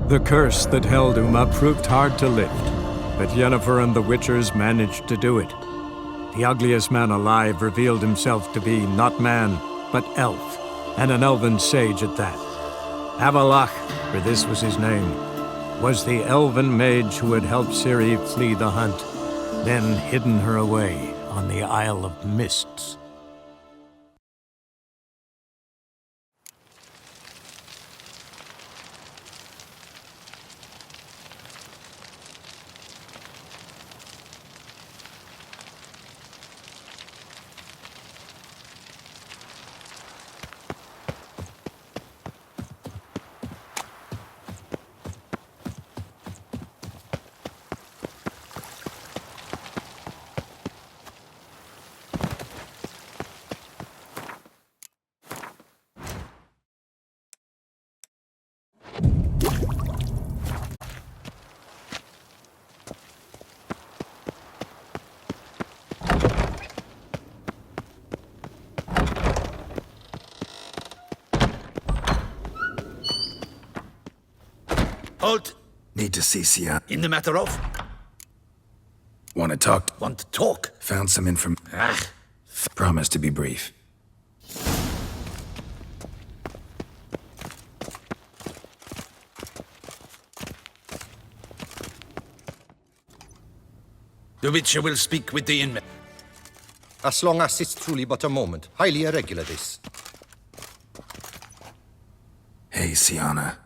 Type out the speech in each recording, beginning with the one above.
The curse that held Uma proved hard to lift, but Yennefer and the Witchers managed to do it. The ugliest man alive revealed himself to be not man, but elf, and an elven sage at that. Avalach, for this was his name, was the elven mage who had helped Ciri flee the hunt, then hidden her away on the Isle of Mists. Halt! Need to see Sia. In the matter of? Want to talk? Want to talk? Found some information. Ah, Promise to be brief. the Witcher will speak with the inmate. As long as it's truly but a moment. Highly irregular, this. Hey, Siana.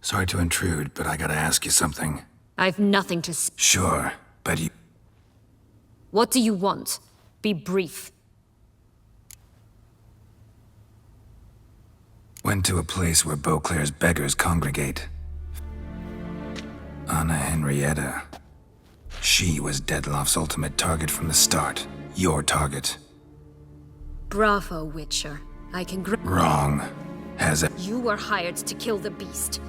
Sorry to intrude, but I gotta ask you something. I've nothing to say. Sure, but you... What do you want? Be brief. Went to a place where Beauclair's beggars congregate. Anna Henrietta. She was Dettlaff's ultimate target from the start. Your target. Bravo, Witcher. I can Wrong. Has a... You were hired to kill the beast.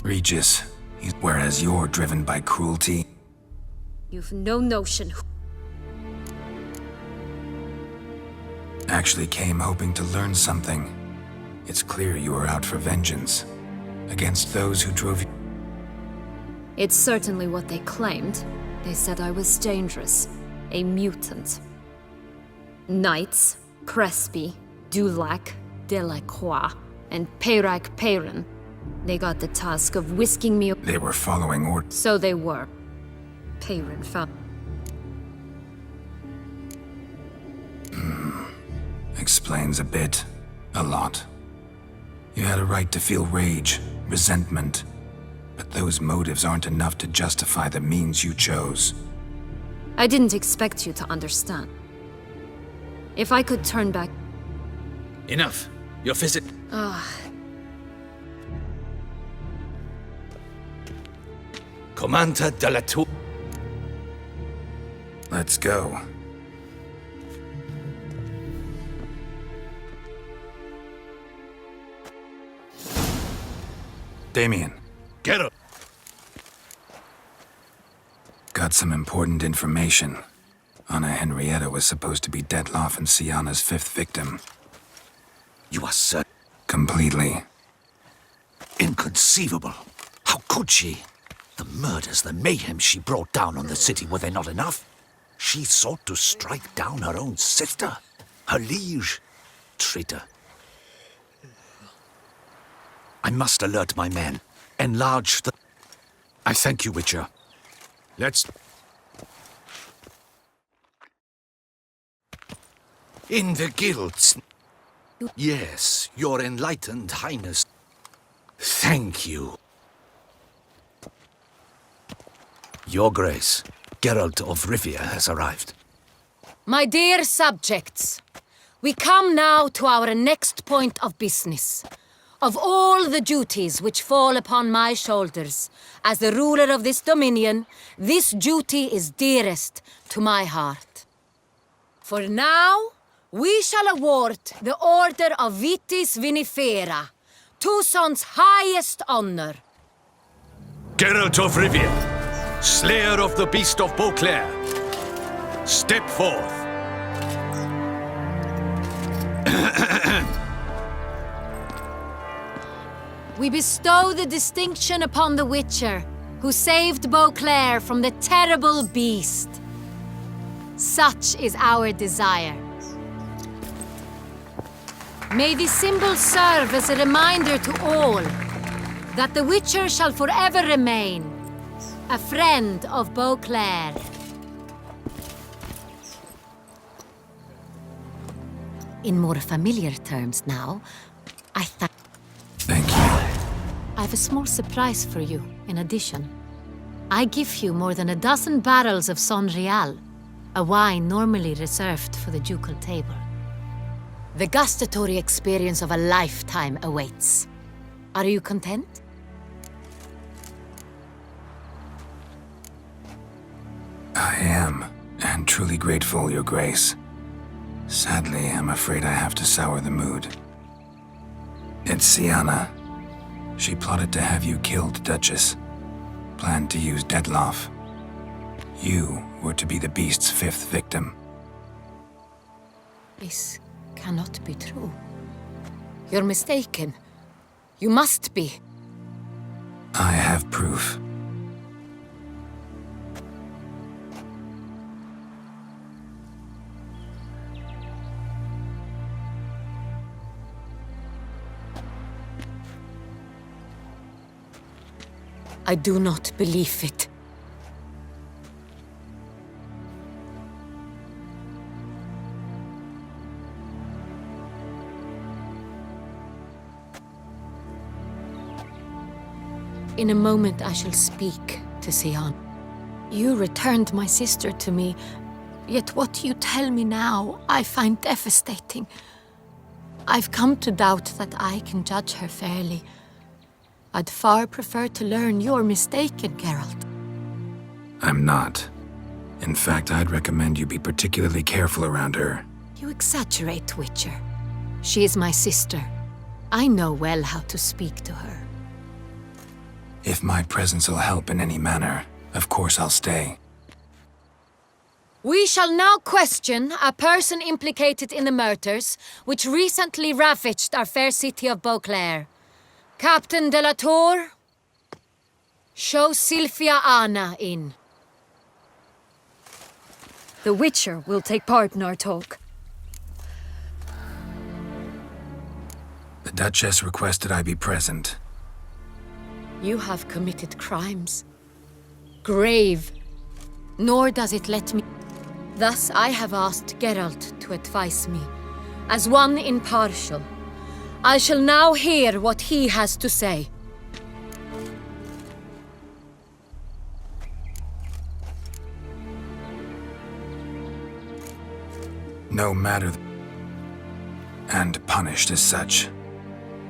Regis. Whereas you're driven by cruelty. You've no notion who... Actually came hoping to learn something. It's clear you were out for vengeance. Against those who drove you... It's certainly what they claimed. They said I was dangerous. A mutant. Knights, Crespi, Dulac, Delacroix, and Peyrac Peyran. They got the task of whisking me... They were following orders. So they were. Peyran found... Explains a bit. A lot. You had a right to feel rage, resentment. But those motives aren't enough to justify the means you chose. I didn't expect you to understand. If I could turn back... Enough. Your visit. Commander de la Tour. Let's go. Damien. Geralt. Got some important information. Anna Henrietta was supposed to be Dettlaff and Siana's fifth victim. You are certain. Completely. Inconceivable. How could she? The murders, the mayhem she brought down on the city, were they not enough? She sought to strike down her own sister, her liege. Traitor. I must alert my men. Enlarge the... I thank you, Witcher. Let's... In the guilds. Yes, your enlightened highness. Thank you. Your Grace, Geralt of Rivia has arrived. My dear subjects, we come now to our next point of business. Of all the duties which fall upon my shoulders, as the ruler of this dominion, this duty is dearest to my heart. For now, we shall award the Order of Vitis Vinifera, Tuson's highest honor. Geralt of Rivia, slayer of the beast of Beauclair, step forth. We bestow the distinction upon the Witcher, who saved Beauclair from the terrible beast. Such is our desire. May the symbol serve as a reminder to all that the Witcher shall forever remain a friend of Beauclair. In more familiar terms now, Thank you. I have a small surprise for you, in addition. I give you more than a dozen barrels of Son Real, a wine normally reserved for the ducal table. The gustatory experience of a lifetime awaits. Are you content? I am, and truly grateful, Your Grace. Sadly, I'm afraid I have to sour the mood. It's Syanna. She plotted to have you killed, Duchess. Planned to use Detloff. You were to be the beast's fifth victim. This cannot be true. You're mistaken. You must be. I have proof. I do not believe it. In a moment I shall speak to Syanna. You returned my sister to me, yet what you tell me now I find devastating. I've come to doubt that I can judge her fairly. I'd far prefer to learn you're mistaken, Geralt. I'm not. In fact, I'd recommend you be particularly careful around her. You exaggerate, Witcher. She is my sister. I know well how to speak to her. If my presence will help in any manner, of course I'll stay. We shall now question a person implicated in the murders which recently ravaged our fair city of Beauclair. Captain de la Tour, show Sylvia Anna in. The Witcher will take part in our talk. The Duchess requested I be present. You have committed crimes. Grave. Nor does it let me. Thus I have asked Geralt to advise me, as one impartial. I shall now hear what he has to say. No matter, and punished as such.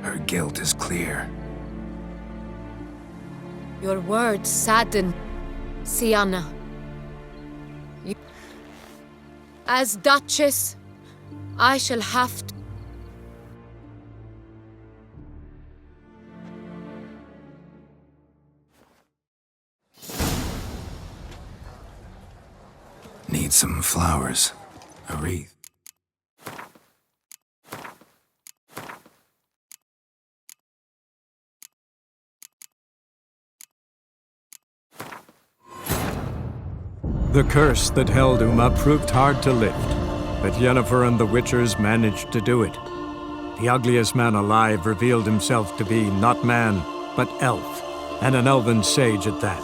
Her guilt is clear. Your words sadden, Syanna. As Duchess, I shall have to. Need some flowers. A wreath. The curse that held Uma proved hard to lift, but Yennefer and the Witchers managed to do it. The ugliest man alive revealed himself to be not man, but elf, and an elven sage at that.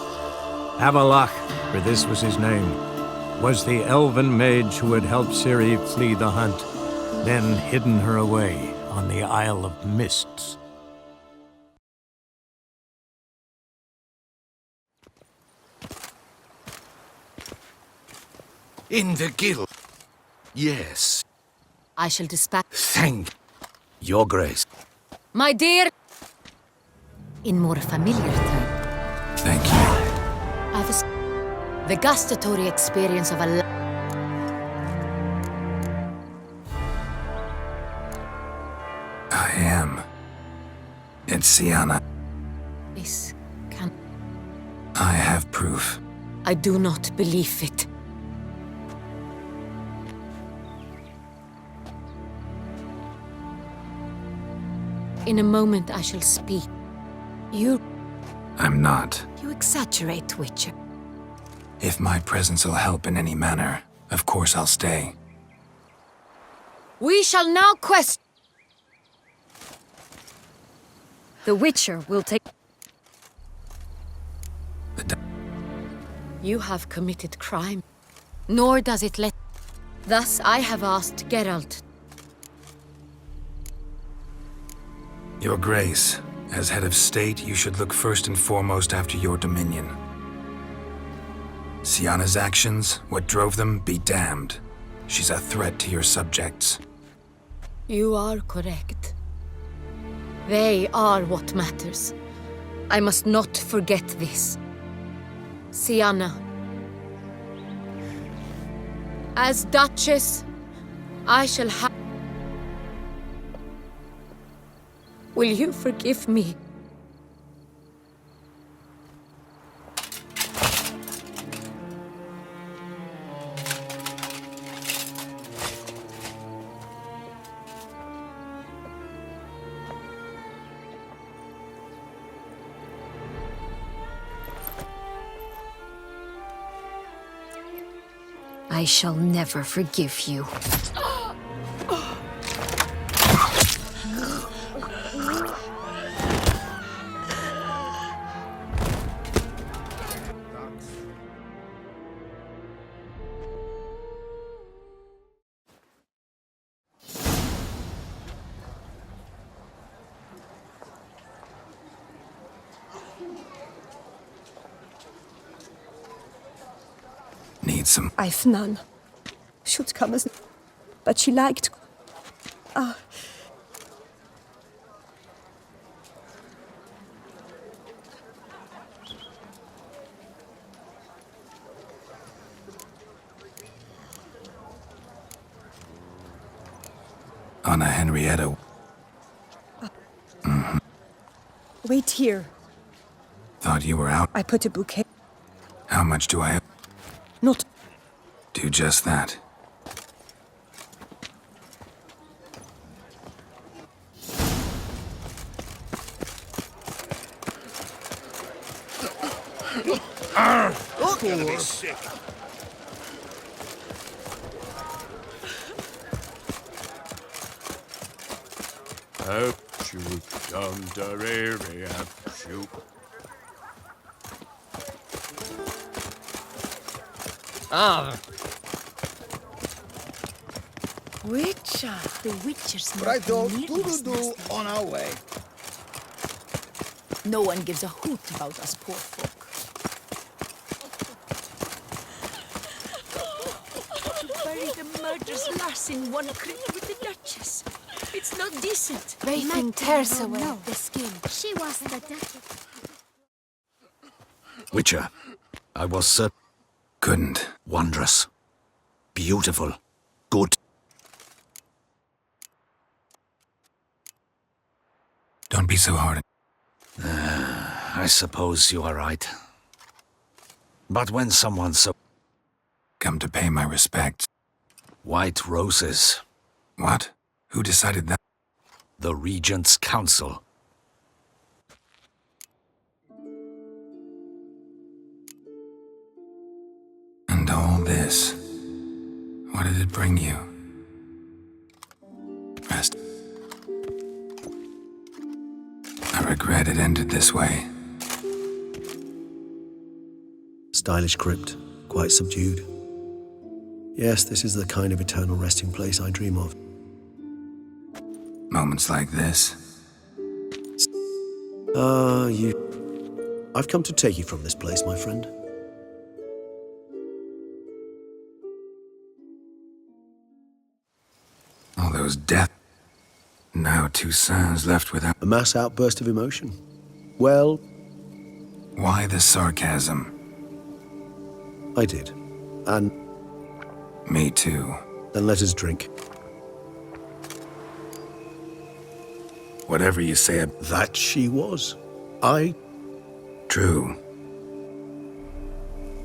Avalach, for this was his name, was the elven mage who had helped Ciri flee the hunt, then hidden her away on the Isle of Mists. In the guild. Yes. I shall dispatch. Thank your grace. My dear. In more familiar terms. Thank you. I've the gustatory experience of a I am. It's Syanna. This can. I have proof. I do not believe it. In a moment I shall speak. I'm not. You exaggerate, Witcher. If my presence will help in any manner, of course I'll stay. We shall now quest. The Witcher will take... You have committed crime, nor does it let. Thus, I have asked Geralt. Your Grace, as head of state, you should look first and foremost after your dominion. Syanna's actions, what drove them, be damned. She's a threat to your subjects. You are correct. They are what matters. I must not forget this. Syanna. As Duchess, I shall have... Will you forgive me? I shall never forgive you. Need some... I've none. Should come as... But she liked... Ah. Anna Henrietta. Wait here. Thought you were out. I put a bouquet. How much do I have? Not... Do just that. Witcher. The Witcher's Right, not do nearly do on our way. No one gives a hoot about us poor folk. To bury the murderous lass in one crib with the Duchess. It's not decent. Wraithing tears away the skin. She was the Duchess. Witcher, I was certain. Couldn't. Wondrous. Beautiful. Good. Don't be so hard. I suppose you are right. But when someone so... Come to pay my respects. White roses. What? Who decided that? The Regent's Council. And all this. What did it bring you? Rest. I regret it ended this way. Stylish crypt, quite subdued. Yes, this is the kind of eternal resting place I dream of. Moments like this. I've come to take you from this place, my friend. All those death. Now Toussaint's left without... A mass outburst of emotion. Well, Why the sarcasm? I did. And Me too. then let us drink. Whatever you say, That she was. true.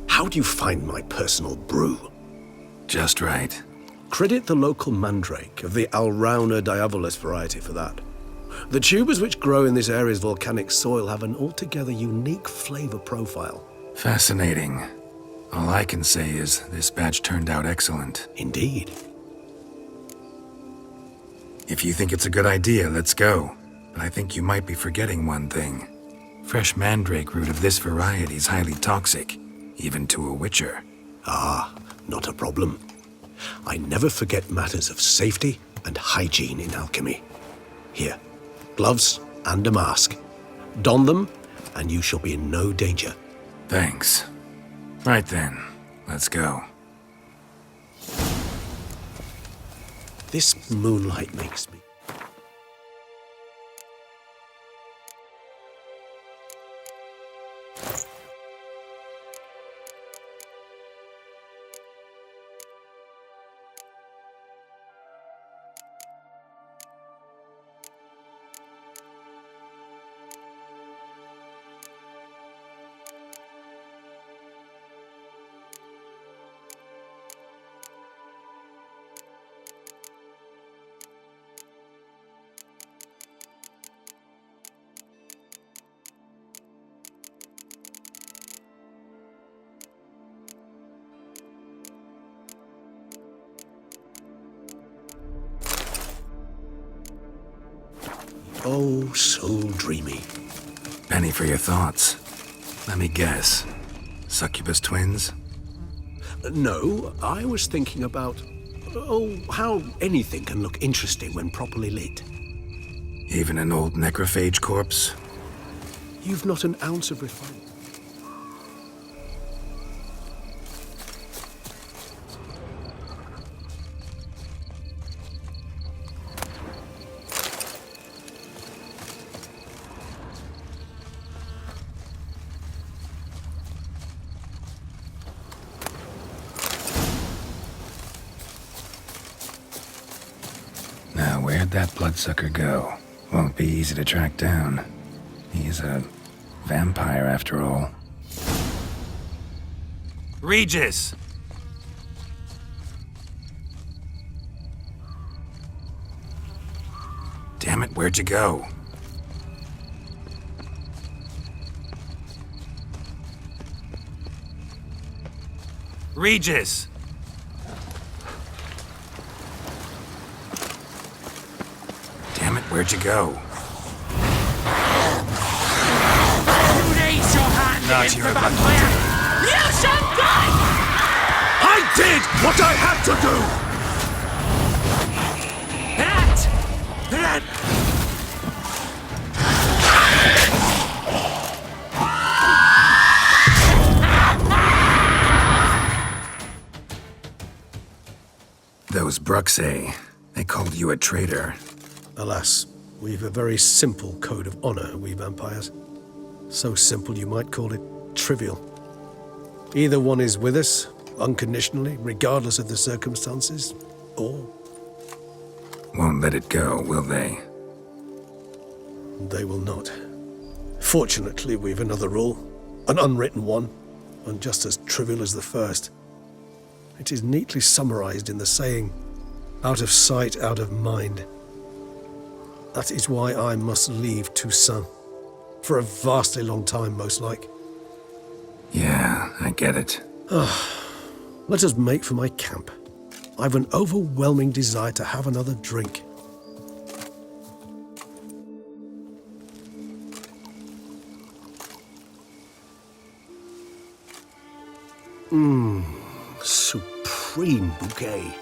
How do you find my personal brew? Just right. Credit the local mandrake of the Alrauna diavolis variety for that. The tubers which grow in this area's volcanic soil have an altogether unique flavor profile. Fascinating. All I can say is this batch turned out excellent. Indeed. If you think it's a good idea, let's go. But I think you might be forgetting one thing. Fresh mandrake root of this variety is highly toxic, even to a witcher. Ah, not a problem. I never forget matters of safety and hygiene in alchemy. Here, gloves and a mask. Don them, and you shall be in no danger. Thanks. Right then, let's go. This moonlight makes me... Oh, so dreamy. Penny for your thoughts. Let me guess. Succubus twins? No, I was thinking about... Oh, how anything can look interesting when properly lit. Even an old necrophage corpse? You've not an ounce of refinement. Now, where'd that bloodsucker go? Won't be easy to track down. He's a vampire, after all. Regis! Damn it, where'd you go? Regis! Damn it, where'd you go? Raise your hand Not against your the lucky vampire! You shall die! I did what I had to do! That! Those Bruxae, they called you a traitor. Alas, we've a very simple code of honor, we vampires. So simple you might call it trivial. Either one is with us, unconditionally, regardless of the circumstances, or Won't let it go, will they? they will not. Fortunately, we've another rule, an unwritten one, and just as trivial as the first. It is neatly summarized in the saying, out of sight, out of mind. That is why I must leave Toussaint. For a vastly long time, most like. Yeah, I get it. Let us make for my camp. I've an overwhelming desire to have another drink. Supreme bouquet.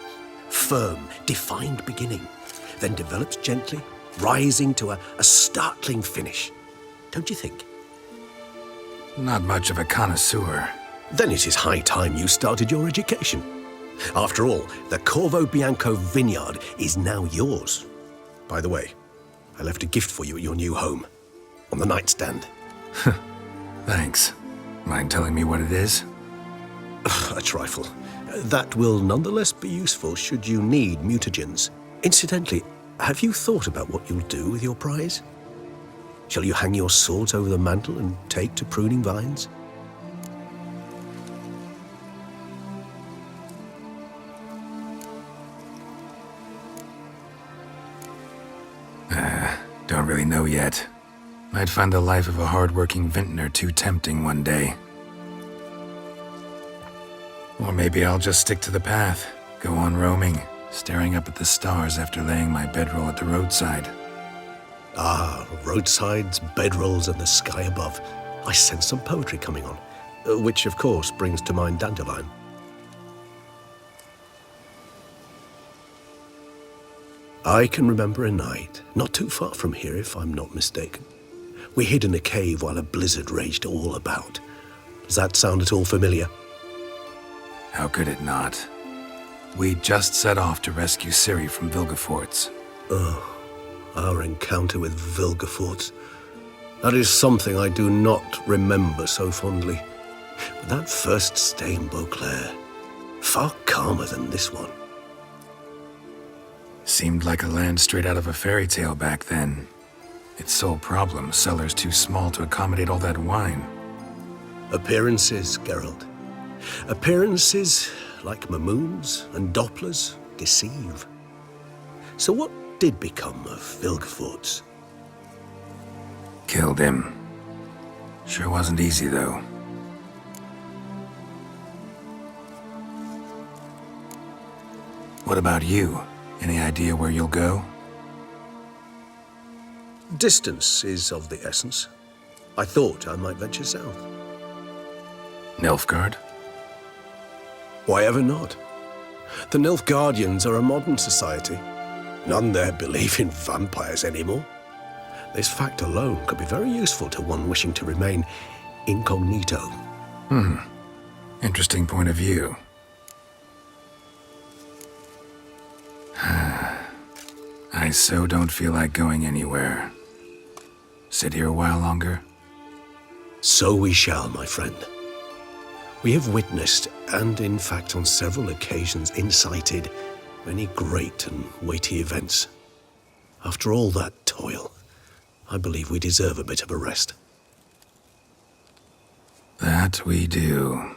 Firm, defined beginning, then develops gently, rising to a startling finish. Don't you think? Not much of a connoisseur. Then it is high time you started your education. After all, the Corvo Bianco vineyard is now yours. By the way, I left a gift for you at your new home, on the nightstand. Thanks. Mind telling me what it is? A trifle. That will nonetheless be useful should you need mutagens. Incidentally, have you thought about what you'll do with your prize? Shall you hang your swords over the mantle and take to pruning vines? Don't really know yet. Might find the life of a hard-working vintner too tempting one day. Or maybe I'll just stick to the path, go on roaming, staring up at the stars after laying my bedroll at the roadside. Ah, roadsides, bedrolls, and the sky above. I sense some poetry coming on, which of course brings to mind Dandelion. I can remember a night, not too far from here if I'm not mistaken. We hid in a cave while a blizzard raged all about. Does that sound at all familiar? How could it not? We just set off to rescue Ciri from Vilgefortz. Oh, our encounter with Vilgefortz. That is something I do not remember so fondly. But that first stay in Beauclair, far calmer than this one. Seemed like a land straight out of a fairy tale back then. Its sole problem, cellars too small to accommodate all that wine. Appearances, Geralt. Appearances, like Mamoons and Dopplers, deceive. So what did become of Vilgefortz? Killed him. Sure wasn't easy, though. What about you? Any idea where you'll go? Distance is of the essence. I thought I might venture south. Nilfgaard? Why ever not? The Nilfgaardians are a modern society. None there believe in vampires anymore. This fact alone could be very useful to one wishing to remain incognito. Interesting point of view. I so don't feel like going anywhere. Sit here a while longer? So we shall, my friend. We have witnessed, and in fact on several occasions incited, many great and weighty events. After all that toil, I believe we deserve a bit of a rest. That we do.